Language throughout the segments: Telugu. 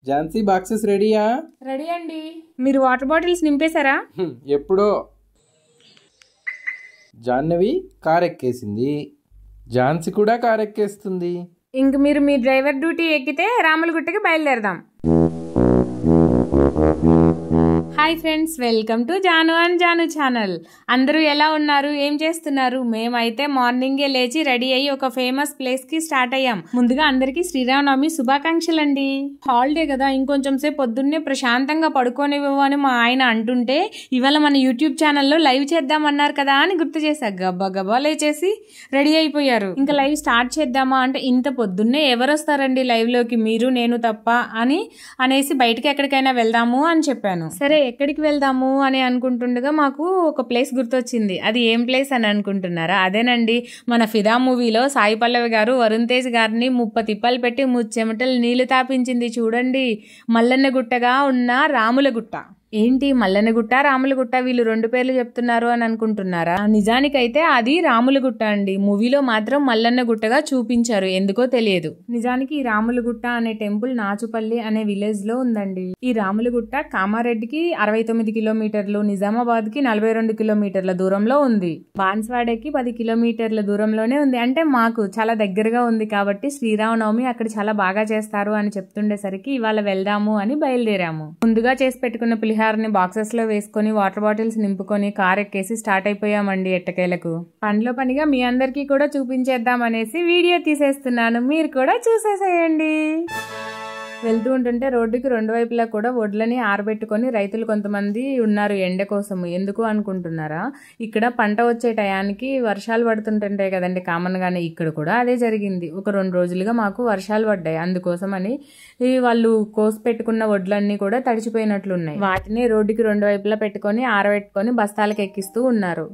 ఝాన్సీ బాక్సెస్ రెడీయా? రెడీ అండి. మీరు వాటర్ బాటిల్స్ నింపేశారా? ఎప్పుడో. జాహ్నవి కార్ ఎక్కేసింది, ఝాన్సీ కూడా కార్ ఎక్కేస్తుంది. ఇంక మీరు మీ డ్రైవర్ డ్యూటీ ఎక్కితే రాములగుట్టకి బయలుదేరదాం. Hi friends, welcome to Janu and Janu channel. అందరూ ఎలా ఉన్నారు, ఏం చేస్తున్నారు? మేమైతే మార్నింగే లేచి రెడీ అయ్యి ఒక ఫేమస్ ప్లేస్ కి స్టార్ట్ అయ్యాం. ముందుగా అందరికీ శ్రీరామనవమి శుభాకాంక్షలు అండి. హాలిడే కదా, ఇంకొంచెం సేపు పొద్దున్నే ప్రశాంతంగా పడుకోనివ్వు అని మా ఆయన అంటుంటే ఇవాళ మన యూట్యూబ్ ఛానల్లో లైవ్ చేద్దామన్నారు కదా అని గుర్తు చేశా. గబ్బా గబ్బా లేచేసి రెడీ అయిపోయారు. ఇంకా లైవ్ స్టార్ట్ చేద్దామా అంటే ఇంత పొద్దున్నే ఎవరు వస్తారండి లైవ్ లోకి, మీరు నేను తప్ప అనేసి బయటకి ఎక్కడికైనా వెళ్దాము అని చెప్పాను. సరే ఎక్కడికి వెళ్దాము అని అనుకుంటుండగా మాకు ఒక ప్లేస్ గుర్తొచ్చింది. అది ఏం ప్లేస్ అని అనుకుంటున్నారా? అదేనండి, మన ఫిదా మూవీలో సాయి పల్లవి గారు వరుణ్ తేజ్ గారిని 30 తిప్పలు పెట్టి ముచ్చెమటలు నీళ్లు తాపించింది చూడండి. మల్లన్న గుట్టగా ఉన్న రాములగుట్ట. ఏంటి మల్లన్నగుట్ట రాములగుట్ట, వీళ్ళు 2 పేర్లు చెప్తున్నారు అని అనుకుంటున్నారా? నిజానికైతే అది రాములగుట్ట అండి. మూవీలో మాత్రం మల్లన్నగుట్టగా చూపించారు, ఎందుకో తెలియదు. నిజానికి ఈ రాములగుట్ట అనే టెంపుల్ నాచుపల్లి అనే విలేజ్ లో ఉందండి. ఈ రాములగుట్ట కామారెడ్డికి 69 కిలోమీటర్లు, నిజామాబాద్ కి 42 కిలోమీటర్ల దూరంలో ఉంది. బాన్స్వాడకి 10 కిలోమీటర్ల దూరంలోనే ఉంది. అంటే మాకు చాలా దగ్గరగా ఉంది కాబట్టి శ్రీరామనవమి అక్కడ చాలా బాగా చేస్తారు అని చెప్తుండేసరికి ఇవాళ వెళ్దాము అని బయలుదేరాము. ముందుగా చేసి పెట్టుకున్న పులిహారని బాక్సెస్ లో వేసుకొని వాటర్ బాటిల్స్ నింపుకొని కార్ ఎక్కేసి స్టార్ట్ అయిపోయామండి ఎట్టకేలకు. పనిలో పనిగా మీ అందరికీ కూడా చూపించేద్దాం అనేసి వీడియో తీసేస్తున్నాను, మీరు కూడా చూసేసేయండి. వెళ్తూ ఉంటుంటే రోడ్డుకి 2 వైపులా కూడా వడ్లని ఆరబెట్టుకొని రైతులు కొంతమంది ఉన్నారు ఎండ కోసం. ఎందుకు అనుకుంటున్నారా? ఇక్కడ పంట వచ్చే టయానికి వర్షాలు పడుతుంటుంటాయి కదండి కామన్ గానే. ఇక్కడ కూడా అదే జరిగింది. ఒక 2 రోజులుగా మాకు వర్షాలు పడ్డాయి. అందుకోసం అని వాళ్ళు కోసి పెట్టుకున్న వడ్లన్నీ కూడా తడిచిపోయినట్లున్నాయి. వాటిని రోడ్డుకి 2 వైపులా పెట్టుకొని ఆరబెట్టుకొని బస్తాలకు ఎక్కిస్తూ ఉన్నారు.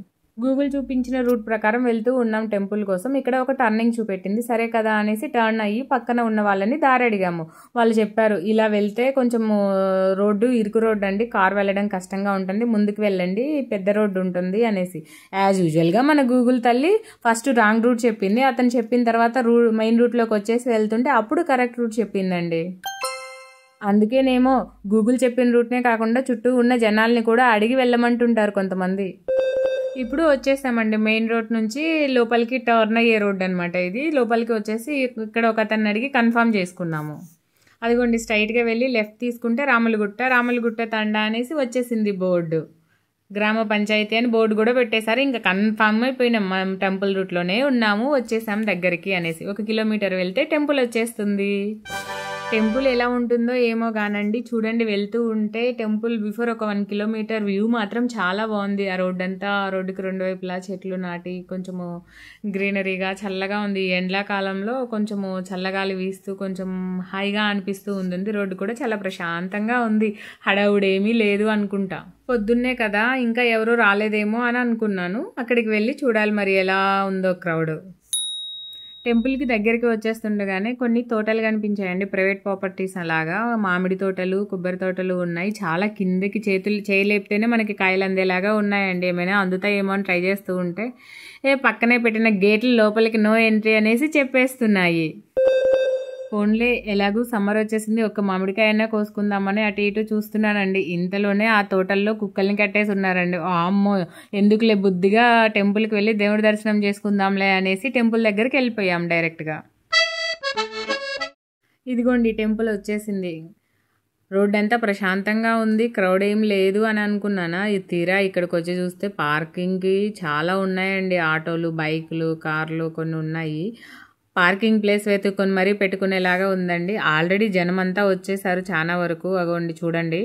గూగుల్ చూపించిన రూట్ ప్రకారం వెళ్తూ ఉన్నాం టెంపుల్ కోసం. ఇక్కడ ఒక టర్నింగ్ చూపెట్టింది. సరే కదా అనేసి టర్న్ అయ్యి పక్కన ఉన్న వాళ్ళని దారి అడిగాము. వాళ్ళు చెప్పారు, ఇలా వెళ్తే కొంచెం రోడ్డు ఇరుకు రోడ్డు అండి, కార్ వెళ్ళడం కష్టంగా ఉంటుంది, ముందుకు వెళ్ళండి పెద్ద రోడ్డు ఉంటుంది అనేసి. యాజ్ యూజువల్ గా మన గూగుల్ తల్లి ఫస్ట్ రాంగ్ రూట్ చెప్పింది. అతను చెప్పిన తర్వాత మెయిన్ రూట్ లోకి వచ్చేసి వెళ్తుంటే అప్పుడు కరెక్ట్ రూట్ చెప్పిందండి. అందుకేనేమో గూగుల్ చెప్పిన రూట్నే కాకుండా చుట్టూ ఉన్న జనాల్ని కూడా అడిగి వెళ్ళమంటుంటారు కొంతమంది. ఇప్పుడు వచ్చేసామండి మెయిన్ రోడ్ నుంచి లోపలికి టర్న్ అయ్యే రోడ్ అనమాట ఇది. లోపలికి వచ్చేసి ఇక్కడ ఒక అతన్ని అడిగి కన్ఫర్మ్ చేసుకున్నాము. అదిగోండి స్ట్రైట్ గా వెళ్ళి లెఫ్ట్ తీసుకుంటే రాములగుట్ట తండా అనేసి వచ్చేసింది బోర్డు. గ్రామ పంచాయతీ అని బోర్డు కూడా పెట్టేశారు. ఇంకా కన్ఫర్మ్ అయిపోయినాం, మనం టెంపుల్ రూట్ లోనే ఉన్నాము, వచ్చేసాం దగ్గరికి అనేసి. 1 కిలోమీటర్ వెళ్తే టెంపుల్ వచ్చేస్తుంది. టెంపుల్ ఎలా ఉంటుందో ఏమో కానండి, చూడండి వెళ్తూ ఉంటే టెంపుల్ బిఫోర్ ఒక 1 కిలోమీటర్ వ్యూ మాత్రం చాలా బాగుంది. ఆ రోడ్ అంతా, రోడ్డుకి 2 వైపులా చెట్లు నాటి కొంచెము గ్రీనరీగా చల్లగా ఉంది. ఎండాకాలంలో కొంచెము చల్లగాలి వీస్తూ కొంచెం హాయిగా అనిపిస్తూ ఉంటుంది. రోడ్డు కూడా చాలా ప్రశాంతంగా ఉంది, హడావుడేమీ లేదు అనుకుంటా. పొద్దున్నే కదా, ఇంకా ఎవరూ రాలేదేమో అని అనుకున్నాను. అక్కడికి వెళ్ళి చూడాలి మరి ఎలా ఉందో క్రౌడ్. టెంపుల్కి దగ్గరికి వచ్చేస్తుండగానే కొన్ని తోటలు కనిపించాయండి, ప్రైవేట్ ప్రాపర్టీస్ అలాగా. మామిడి తోటలు, కొబ్బరి తోటలు ఉన్నాయి. చాలా కిందకి చేయలేపితేనే మనకి కాయలు అందేలాగా ఉన్నాయండి. ఏమైనా అందుతాయేమో అని ట్రై చేస్తూ ఉంటే పక్కనే పెట్టిన గేట్లు లోపలికి నో ఎంట్రీ అనేసి చెప్పేస్తున్నాయి. ఫోన్లే ఎలాగూ సమ్మర్ వచ్చేసింది, ఒక్క మామిడికాయన్నా కోసుకుందామని అటు ఇటు చూస్తున్నానండి. ఇంతలోనే ఆ తోటల్లో కుక్కల్ని కట్టేసి ఉన్నారండి. అమ్మో, ఎందుకులే బుద్ధిగా టెంపుల్కి వెళ్ళి దేవుడి దర్శనం చేసుకుందాంలే అనేసి టెంపుల్ దగ్గరికి వెళ్ళిపోయాం డైరెక్ట్గా. ఇదిగోండి టెంపుల్ వచ్చేసింది. రోడ్ అంతా ప్రశాంతంగా ఉంది, క్రౌడ్ ఏం లేదు అని అనుకున్నానా. తీరా ఇక్కడికి వచ్చి చూస్తే పార్కింగ్కి చాలా ఉన్నాయండి. ఆటోలు, బైకులు, కార్లు కొన్ని ఉన్నాయి. పార్కింగ్ ప్లేస్ వెతుక్కొని మరీ పెట్టుకునేలాగా ఉందండి. ఆల్రెడీ జనం అంతా వచ్చేసారు చాలా వరకు. అగోండి చూడండి,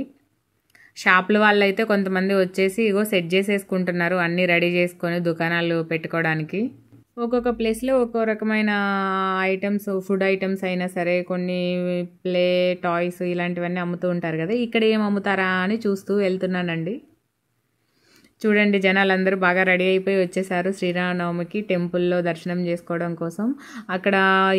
షాపుల వాళ్ళు అయితే కొంతమంది వచ్చేసి ఇగో సెట్ చేసేసుకుంటున్నారు, అన్నీ రెడీ చేసుకొని దుకాణాలు పెట్టుకోవడానికి. ఒక్కొక్క ప్లేస్లో ఒక్కో రకమైన ఐటమ్స్, ఫుడ్ ఐటమ్స్ అయినా సరే, కొన్ని ప్లే టాయ్స్ ఇలాంటివన్నీ అమ్ముతూ ఉంటారు కదా. ఇక్కడ ఏం అమ్ముతారా అని చూస్తూ వెళ్తున్నానండి. చూడండి జనాలందరూ బాగా రెడీ అయిపోయి వచ్చేసారు శ్రీరామనవమికి టెంపుల్లో దర్శనం చేసుకోవడం కోసం. అక్కడ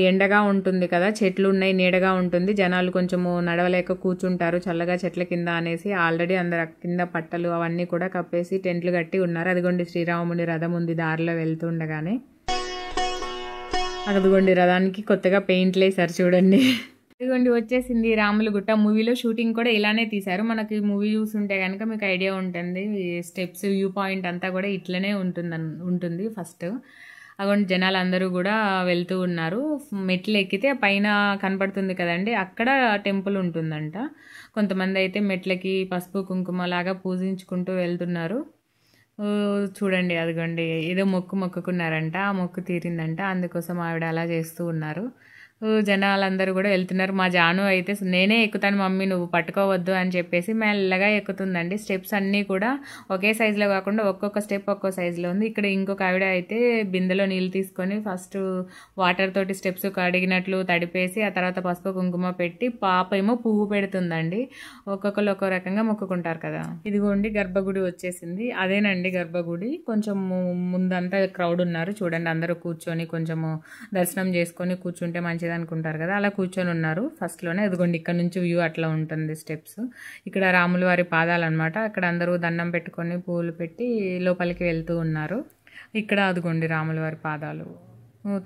ఎండగా ఉంటుంది కదా, చెట్లు ఉన్నాయి, నీడగా ఉంటుంది. జనాలు కొంచెము నడవలేక కూర్చుంటారు చల్లగా చెట్ల కింద అనేసి ఆల్రెడీ అందరు కింద పట్టలు అవన్నీ కూడా కప్పేసి టెంట్లు కట్టి ఉన్నారు. అదిగోండి శ్రీరాముని రథం ఉంది దారిలో వెళ్తుండగానే. అదిగోండి రథానికి కొత్తగా పెయింట్లు వేశారు చూడండి. ఇదిగోండి వచ్చేసింది రాములగుట్ట. మూవీలో షూటింగ్ కూడా ఇలానే తీశారు. మనకి మూవీ చూస్తుంటే కనుక మీకు ఐడియా ఉంటుంది. స్టెప్స్ వ్యూ పాయింట్ అంతా కూడా ఇట్లనే ఉంటుంది ఫస్ట్. అగోండి జనాలందరూ కూడా వెళ్తూ ఉన్నారు. మెట్లు ఎక్కితే పైన కనపడుతుంది కదండి, అక్కడ టెంపుల్ ఉంటుందంట. కొంతమంది అయితే మెట్లకి పసుపు కుంకుమ లాగా పూజించుకుంటూ వెళ్తున్నారు. చూడండి అదిగోండి ఏదో మొక్కుకున్నారంట, ఆ మొక్కు తీరిందంట, అందుకోసం ఆవిడ అలా చేస్తూ ఉన్నారు. జనాలందరూ కూడా వెళ్తున్నారు. మా జాను అయితే నేనే ఎక్కుతాను మమ్మీ నువ్వు పట్టుకోవద్దు అని చెప్పేసి మెల్లగా ఎక్కుతుందండి. స్టెప్స్ అన్నీ కూడా ఒకే సైజులో కాకుండా ఒక్కొక్క స్టెప్ ఒక్కో సైజులో ఉంది. ఇక్కడ ఇంకొక ఆవిడ అయితే బిందెలో నీళ్ళు తీసుకొని ఫస్ట్ వాటర్ తోటి స్టెప్స్ కడిగినట్లు తడిపేసి ఆ తర్వాత పసుపు కుంకుమ పెట్టి పాప ఏమో పువ్వు పెడుతుందండి. ఒక్కొక్కరు ఒక్కో రకంగా మొక్కుకుంటారు కదా. ఇదిగోండి గర్భగుడి వచ్చేసింది. అదేనండి గర్భగుడి. కొంచెం ముందంతా క్రౌడ్ ఉన్నారు చూడండి. అందరూ కూర్చొని కొంచెము దర్శనం చేసుకొని కూర్చుంటే మంచిది అనుకుంటారు కదా, అలా కూర్చొని ఉన్నారు ఫస్ట్లోనే. ఇదిగోండి ఇక్కడ నుంచి వ్యూ అట్లా ఉంటుంది స్టెప్స్. ఇక్కడ రాముల వారి పాదాలు అనమాట. అక్కడ అందరూ దండం పెట్టుకొని పూలు పెట్టి లోపలికి వెళ్తూ ఉన్నారు. ఇక్కడ అదిగోండి రాముల వారి పాదాలు.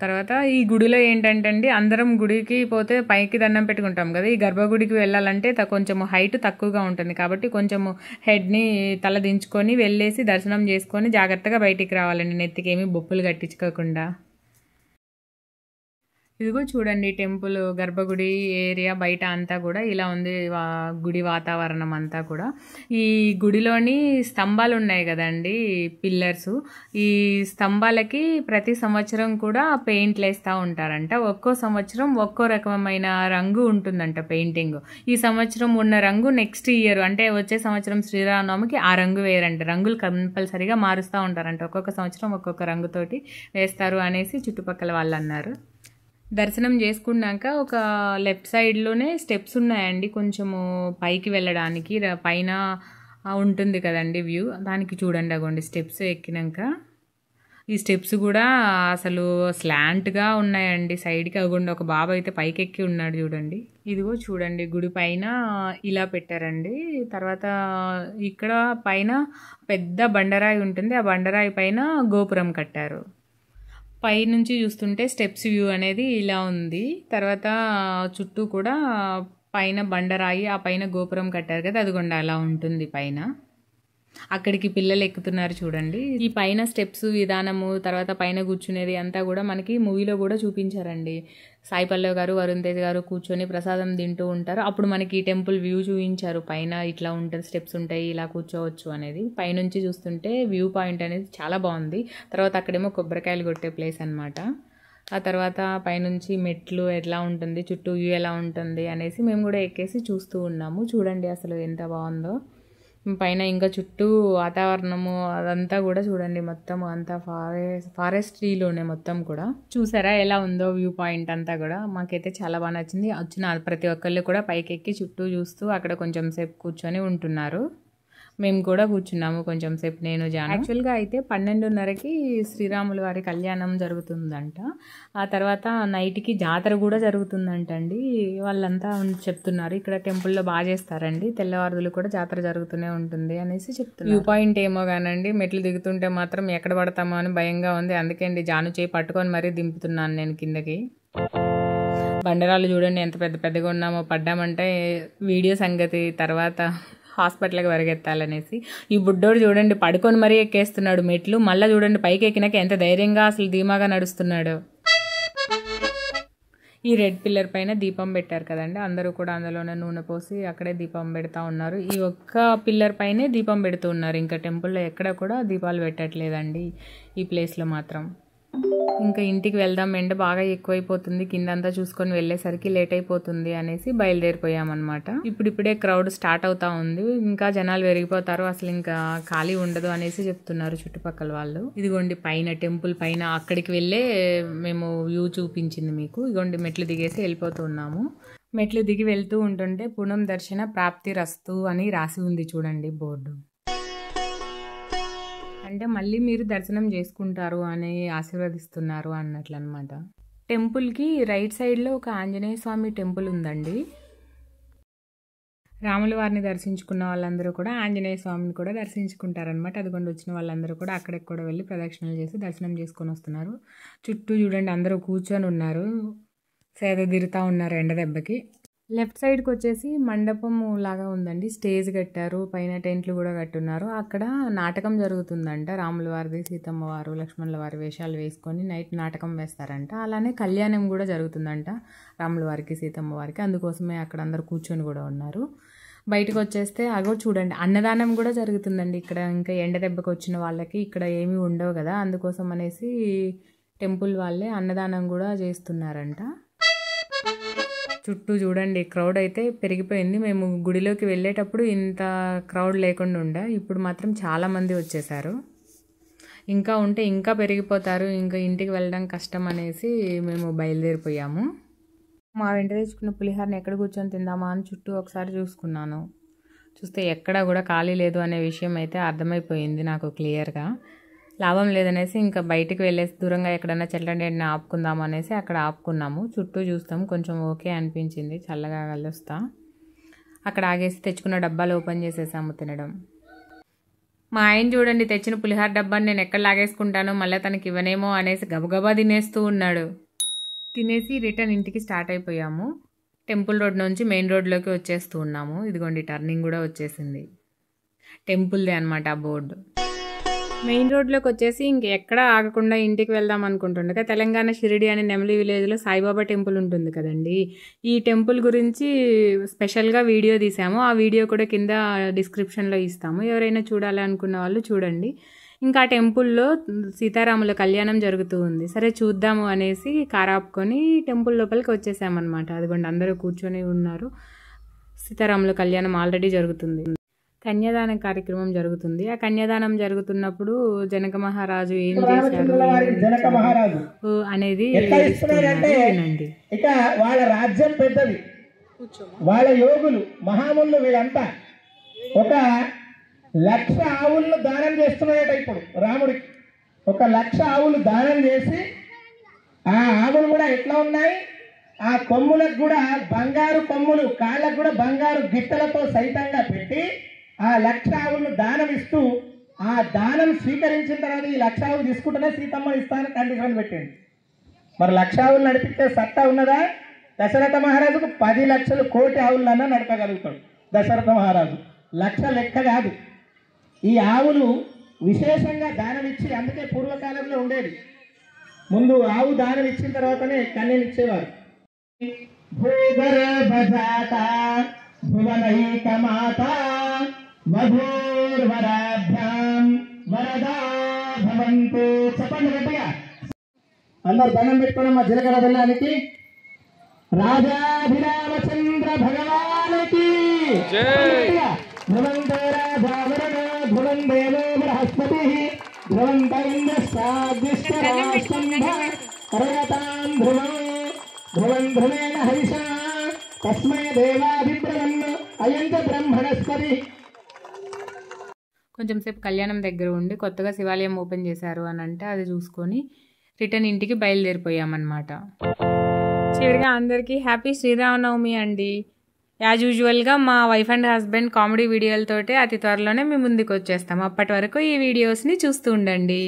తర్వాత ఈ గుడిలో ఏంటంటే అండి, అందరం గుడికి పోతే పైకి దండం పెట్టుకుంటాం కదా, ఈ గర్భగుడికి వెళ్ళాలంటే కొంచెం హైట్ తక్కువగా ఉంటుంది కాబట్టి కొంచెము హెడ్ని తల దించుకొని వెళ్ళేసి దర్శనం చేసుకొని జాగ్రత్తగా బయటికి రావాలండి, నెత్తికి ఏమీ బొప్పులు కట్టించుకోకుండా. ఇదిగో చూడండి టెంపుల్ గర్భగుడి ఏరియా బయట అంతా కూడా ఇలా ఉంది. గుడి వాతావరణం అంతా కూడా. ఈ గుడిలోని స్తంభాలు ఉన్నాయి కదండి, పిల్లర్స్. ఈ స్తంభాలకి ప్రతి సంవత్సరం కూడా పెయింట్లు వేస్తూ ఉంటారంట. ఒక్కో సంవత్సరం ఒక్కో రకమైన రంగు ఉంటుందంట పెయింటింగ్. ఈ సంవత్సరం ఉన్న రంగు నెక్స్ట్ ఇయర్ అంటే వచ్చే సంవత్సరం శ్రీరామనవమికి ఆ రంగు వేయరంట. రంగులు కంపల్సరీగా మారుస్తూ ఉంటారంట. ఒక్కొక్క సంవత్సరం ఒక్కొక్క రంగుతోటి వేస్తారు అనేసి చుట్టుపక్కల వాళ్ళు అన్నారు. దర్శనం చేసుకున్నాక ఒక లెఫ్ట్ సైడ్లోనే స్టెప్స్ ఉన్నాయండి, కొంచెము పైకి వెళ్ళడానికి. పైన ఉంటుంది కదండి వ్యూ, దానికి చూడండి అగోండి స్టెప్స్ ఎక్కినాక. ఈ స్టెప్స్ కూడా అసలు స్లాంట్గా ఉన్నాయండి సైడ్కి. అగోండి ఒక బాబు అయితే పైకి ఎక్కి ఉన్నాడు చూడండి. ఇదిగో చూడండి గుడి పైన ఇలా పెట్టారండి. తర్వాత ఇక్కడ పైన పెద్ద బండరాయి ఉంటుంది, ఆ బండరాయి పైన గోపురం కట్టారు. పై నుంచి చూస్తుంటే స్టెప్స్ వ్యూ అనేది ఇలా ఉంది. తర్వాత చుట్టూ కూడా పైన బండరాయి, ఆ పైన గోపురం కట్టారు కదా, అదిగోండి అలా ఉంటుంది పైన. అక్కడికి పిల్లలు ఎక్కుతున్నారు చూడండి. ఈ పైన స్టెప్స్ విధానము, తర్వాత పైన కూర్చునేది అంతా కూడా మనకి మూవీలో కూడా చూపించారండి. సాయి పల్లవి గారు, వరుణ్ తేజ్ గారు కూర్చొని ప్రసాదం తింటూ ఉంటారు. అప్పుడు మనకి టెంపుల్ వ్యూ చూపించారు. పైన ఇట్లా ఉంటుంది, స్టెప్స్ ఉంటాయి, ఇలా కూర్చోవచ్చు అనేది. పైనుంచి చూస్తుంటే వ్యూ పాయింట్ అనేది చాలా బాగుంది. తర్వాత అక్కడేమో కొబ్బరికాయలు కొట్టే ప్లేస్ అనమాట. ఆ తర్వాత పైనుంచి మెట్లు ఎట్లా ఉంటుంది, చుట్టూ వ్యూ ఎలా ఉంటుంది అనేసి మేము కూడా ఎక్కేసి చూస్తూ ఉన్నాము. చూడండి అసలు ఎంత బాగుందో పైన. ఇంకా చుట్టూ వాతావరణము అదంతా కూడా చూడండి, మొత్తం అంతా ఫారెస్ట్రీలోనే మొత్తం కూడా. చూసారా ఎలా ఉందో వ్యూ పాయింట్ అంతా కూడా. మాకైతే చాలా బాగా నచ్చింది. వచ్చిన ప్రతి ఒక్కళ్ళు కూడా పైకి ఎక్కి చుట్టూ చూస్తూ అక్కడ కొంచెం సేపు కూర్చొని ఉంటున్నారు. మేము కూడా కూర్చున్నాము కొంచెం సేపు, నేను జాను. యాక్చువల్గా అయితే 12:30కి శ్రీరాముల వారి కళ్యాణం జరుగుతుందంట. ఆ తర్వాత నైట్కి జాతర కూడా జరుగుతుందంట అండి. వాళ్ళంతా చెప్తున్నారు. ఇక్కడ టెంపుల్లో బాగా చేస్తారండి, తెల్లవారులు కూడా జాతర జరుగుతూనే ఉంటుంది అనేసి చెప్తున్నారు. వ్యూ పాయింట్ ఏమో కానండి, మెట్లు దిగుతుంటే మాత్రం ఎక్కడ పడతామో అని భయంగా ఉంది. అందుకే అండి జాను చేయి పట్టుకొని మరీ దింపుతున్నాను నేను కిందకి. బండరాలు చూడండి ఎంత పెద్ద పెద్దగా ఉన్నామో, పడ్డామంటే వీడియో సంగతి తర్వాత హాస్పిటల్కి పరిగెత్తాలనేసి. ఈ బుడ్డోడు చూడండి పడుకొని మరీ ఎక్కేస్తున్నాడు మెట్లు. మళ్ళీ చూడండి పైకి ఎక్కినాక ఎంత ధైర్యంగా అసలు ధీమాగా నడుస్తున్నాడు. ఈ రెడ్ పిల్లర్ పైన దీపం పెట్టారు కదండి, అందరూ కూడా అందులోనే నూనె పోసి అక్కడే దీపం పెడతా ఉన్నారు. ఈ ఒక్క పిల్లర్ పైనే దీపం పెడుతూ ఉన్నారు. ఇంకా టెంపుల్లో ఎక్కడ కూడా దీపాలు పెట్టట్లేదండి ఈ ప్లేస్లో మాత్రం. ఇంకా ఇంటికి వెళ్దాం, ఎండ బాగా ఎక్కువైపోతుంది, కిందంతా చూసుకొని వెళ్ళేసరికి లేట్ అయిపోతుంది అనేసి బయలుదేరిపోయామన్నమాట. ఇప్పుడిప్పుడే క్రౌడ్ స్టార్ట్ అవుతా ఉంది, ఇంకా జనాలు పెరిగిపోతారు, అసలు ఇంకా ఖాళీ ఉండదు అనేసి చెప్తున్నారు చుట్టుపక్కల వాళ్ళు. ఇదిగోండి పైన టెంపుల్ పైన అక్కడికి వెళ్ళే మేము వ్యూ చూపించింది మీకు. ఇదిగోండి మెట్లు దిగేసి వెళ్ళిపోతున్నాము. మెట్లు దిగి వెళ్తూ ఉంటుంటే పునం దర్శన ప్రాప్తి రస్తు అని రాసి ఉంది చూడండి బోర్డు. అంటే మళ్ళీ మీరు దర్శనం చేసుకుంటారు అని ఆశీర్వదిస్తున్నారు అన్నట్లు అనమాట. టెంపుల్కి రైట్ సైడ్లో ఒక ఆంజనేయ స్వామి టెంపుల్ ఉందండి. రాముల వారిని దర్శించుకున్న వాళ్ళందరూ కూడా ఆంజనేయ స్వామిని కూడా దర్శించుకుంటారనమాట. అదిగోండి వచ్చిన వాళ్ళందరూ కూడా అక్కడికి కూడా వెళ్ళి ప్రదక్షిణలు చేసి దర్శనం చేసుకొని వస్తున్నారు. చుట్టూ చూడండి అందరూ కూర్చొని ఉన్నారు, సేద తీరుతూ ఉన్నారు ఎండ దెబ్బకి. లెఫ్ట్ సైడ్కి వచ్చేసి మండపం లాగా ఉందండి. స్టేజ్ కట్టారు, పైన టెంట్లు కూడా కట్టున్నారు. అక్కడ నాటకం జరుగుతుందంట. రాముల వారిది, సీతమ్మ వారు, లక్ష్మణుల వారి వేషాలు వేసుకొని నైట్ నాటకం వేస్తారంట. అలానే కళ్యాణం కూడా జరుగుతుందంట రాముల వారికి, సీతమ్మ వారికి. అందుకోసమే అక్కడ అందరు కూర్చొని కూడా ఉన్నారు. బయటకు వచ్చేస్తే అగో చూడండి, అన్నదానం కూడా జరుగుతుందండి ఇక్కడ. ఇంకా ఎండ దెబ్బకు వచ్చిన వాళ్ళకి ఇక్కడ ఏమీ ఉండవు కదా, అందుకోసం అనేసి టెంపుల్ వాళ్ళే అన్నదానం కూడా చేస్తున్నారంట. చుట్టూ చూడండి, క్రౌడ్ అయితే పెరిగిపోయింది. మేము గుడిలోకి వెళ్ళేటప్పుడు ఇంత క్రౌడ్ లేకుండా ఉండే, ఇప్పుడు మాత్రం చాలామంది వచ్చేసారు. ఇంకా ఉంటే ఇంకా పెరిగిపోతారు, ఇంకా ఇంటికి వెళ్ళడం కష్టం అనేసి మేము బయలుదేరిపోయాము. మా వెంట తెచ్చుకున్న పులిహోరని ఎక్కడ కూర్చొని తిందామా అని చుట్టూ ఒకసారి చూసుకున్నాను. చూస్తే ఎక్కడా కూడా ఖాళీ లేదు అనే విషయం అయితే అర్థమైపోయింది నాకు క్లియర్గా. లాభం లేదనేసి ఇంకా బయటికి వెళ్ళేసి దూరంగా ఎక్కడైనా చెట్లండి ఆపుకుందాం అనేసి అక్కడ ఆపుకున్నాము. చుట్టూ చూస్తాం, కొంచెం ఓకే అనిపించింది, చల్లగా కలుస్తా. అక్కడ ఆగేసి తెచ్చుకున్న డబ్బాలు ఓపెన్ చేసేసాము తినడం. మా ఆయన చూడండి, తెచ్చిన పులిహోర డబ్బాని నేను ఎక్కడ లాగేసుకుంటానో మళ్ళీ తనకి ఇవ్వనేమో అనేసి గబగబా తినేస్తూ ఉన్నాడు. తినేసి రిటర్న్ ఇంటికి స్టార్ట్ అయిపోయాము. టెంపుల్ రోడ్ నుంచి మెయిన్ రోడ్లోకి వచ్చేస్తూ ఉన్నాము. ఇదిగోండి టర్నింగ్ కూడా వచ్చేసింది, టెంపుల్దే అనమాట ఆ బోర్డు. మెయిన్ రోడ్లోకి వచ్చేసి ఇంకెక్కడ ఆగకుండా ఇంటికి వెళ్దాం అనుకుంటుండగా తెలంగాణ షిరిడి అనే నెమలి విలేజ్లో సాయిబాబా టెంపుల్ ఉంటుంది కదండి. ఈ టెంపుల్ గురించి స్పెషల్గా వీడియో తీసాము. ఆ వీడియో కూడా కింద డిస్క్రిప్షన్లో ఇస్తాము, ఎవరైనా చూడాలి అనుకున్న వాళ్ళు చూడండి. ఇంకా ఆ టెంపుల్లో సీతారాముల కళ్యాణం జరుగుతూ ఉంది. సరే చూద్దాము అనేసి కారు ఆపుకొని టెంపుల్ లోపలికి వచ్చేసామన్నమాట. అదిగోండి అందరూ కూర్చొని ఉన్నారు. సీతారాముల కళ్యాణం ఆల్రెడీ జరుగుతుంది. కన్యాదాన కార్యక్రమం జరుగుతుంది. ఆ కన్యాదానం జరుగుతున్నప్పుడు జనక మహారాజు ఏం చేశారు అనేది వినండి. ఇక వాళ్ళ రాజ్యం పెద్దది, వాళ్ళ యోగులు మహాములు వీళ్ళంతా 1,00,000 ఆవులను దానం చేస్తున్నారట. ఇప్పుడు రాముడికి 1,00,000 ఆవులు దానం చేసి, ఆ ఆవులు కూడా ఎట్లా ఉన్నాయి, ఆ కొమ్ములకు కూడా బంగారు కొమ్ములు, కాళ్ళకు కూడా బంగారు గిట్టలతో సైతంగా పెట్టి ఆ 1,00,000 ఆవులను దానం ఇస్తూ, ఆ దానం స్వీకరించిన తర్వాత ఈ 1,00,000 ఆవులు తీసుకుంటేనే సీతమ్మ ఇస్తాను కండిషన్ పెట్టింది. మరి 1,00,000 ఆవులు నడిపించే సత్తా ఉన్నదా? దశరథ మహారాజుకు 10 లక్షల కోటి ఆవులన్నా నడపగలుగుతాడు దశరథ మహారాజు. 1,00,000 లెక్క కాదు. ఈ ఆవులు విశేషంగా దానం ఇచ్చి, అందుకే పూర్వకాలంలో ఉండేది, ముందు ఆవు దానం ఇచ్చిన తర్వాతనే కన్యలు ఇచ్చేవారు. భువనైకమాత వధూర్వరాభ్యాం వరదా భవంతు. చెప్పండి గట్టిగా అందరు దండం పెట్టుకోవడం మా జీలకర్ర బెల్లానికి. రాజాభిరామచంద్ర భగవానికి ధ్రువంతో రాజావరణ ధ్రువం దేవో బృహస్పతి ధ్రువంత ఇంద్రస్తాగ్నిష్టరాష్టంభరగతాం ధ్రువం ధ్రువం ధ్రువేణ హరిషా తస్మై దేవాభిబ్రవన్ అయంత బ్రహ్మణస్పతి. కొంచెం సేపు కళ్యాణం దగ్గర ఉండి కొత్తగా శివాలయం ఓపెన్ చేశారు అని అంటే అది చూసుకొని రిటర్న్ ఇంటికి బయలుదేరిపోయామన్నమాట. చివరిగా అందరికీ హ్యాపీ శ్రీరామనవమి అండి. యాజ్ యూజువల్గా మా వైఫ్ అండ్ హస్బెండ్ కామెడీ వీడియోలతోటి అతి త్వరలోనే మేము ముందుకు వచ్చేస్తాం. అప్పటి వరకు ఈ వీడియోస్ని చూస్తూ ఉండండి.